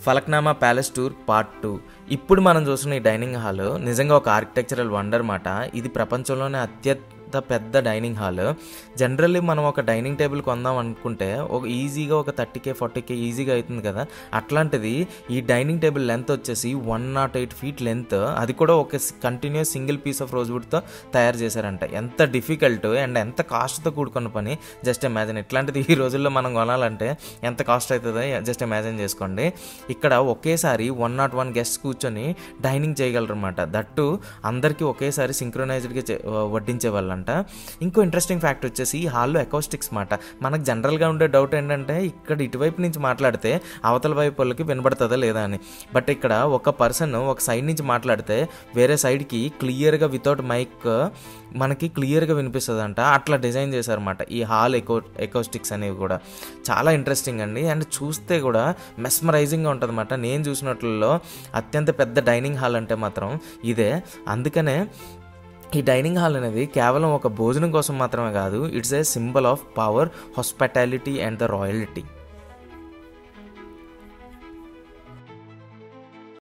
Falaknuma palace tour part 2. ఇప్పుడు మనం చూస్తున్న ఈ డైనింగ్ హాల్ నిజంగా ఒక ఆర్కిటెక్చరల్ వండర్ మాట. ఇది ప్రపంచంలోనే అత్యంత పెద్ద డైనింగ్ హాల్. జనరల్లీ మనం ఒక డైనింగ్ టేబుల్ కొందాం అనుకుంటే ఒక ఈజీగా ఒక 30K 40K ఈజీగా అవుతుంది కదా. అట్లాంటిది ఈ డైనింగ్ టేబుల్ లెంత్ వచ్చేసి 108 feet లెంత్. అది కూడా ఒక కంటిన్యూస్ సింగిల్ పీస్ ఆఫ్ రోజ్వుడ్తో తయారు చేశారంట. ఎంత డిఫికల్ట్ అండ్ ఎంత కాస్ట్తో కూడుకున్న పని జస్ట్ ఇమాజిన్. ఇట్లాంటిది ఈ రోజుల్లో మనం కొనాలంటే ఎంత కాస్ట్ అవుతుందో జస్ట్ ఇమాజిన్ చేసుకోండి. ఇక్కడ ఒకేసారి 101 గెస్ట్స్ కూర్చొని డైనింగ్ చేయగలరు అనమాట. దట్టు అందరికీ ఒకేసారి సింక్రొనైజ్డ్గా వడ్డించే వాళ్ళంట. ఇంకో ఇంట్రెస్టింగ్ ఫ్యాక్ట్ వచ్చేసి ఈ హాల్లో అకౌస్టిక్స్ మాట. మనకు జనరల్గా ఉండే డౌట్ ఏంటంటే ఇక్కడ ఇటువైపు నుంచి మాట్లాడితే అవతల వైపు వాళ్ళకి వినబడుతుందా లేదా అని. బట్ ఇక్కడ ఒక పర్సన్ ఒక సైడ్ నుంచి మాట్లాడితే వేరే సైడ్కి క్లియర్గా వితౌట్ మైక్ మనకి క్లియర్గా వినిపిస్తుంది అంట. అట్లా డిజైన్ చేశారన్నమాట ఈ హాల్ ఎకౌస్టిక్స్ అనేవి కూడా. చాలా ఇంట్రెస్టింగ్ అండి. అండ్ చూస్తే కూడా మెస్మరైజింగ్గా ఉంటుంది అన్నమాట. నేను చూసినట్లలో అత్యంత పెద్ద డైనింగ్ హాల్ అంటే మాత్రం ఇదే. అందుకనే ఈ డైనింగ్ హాల్ అనేది కేవలం ఒక భోజనం కోసం మాత్రమే కాదు, it's a symbol of power, hospitality and the royalty.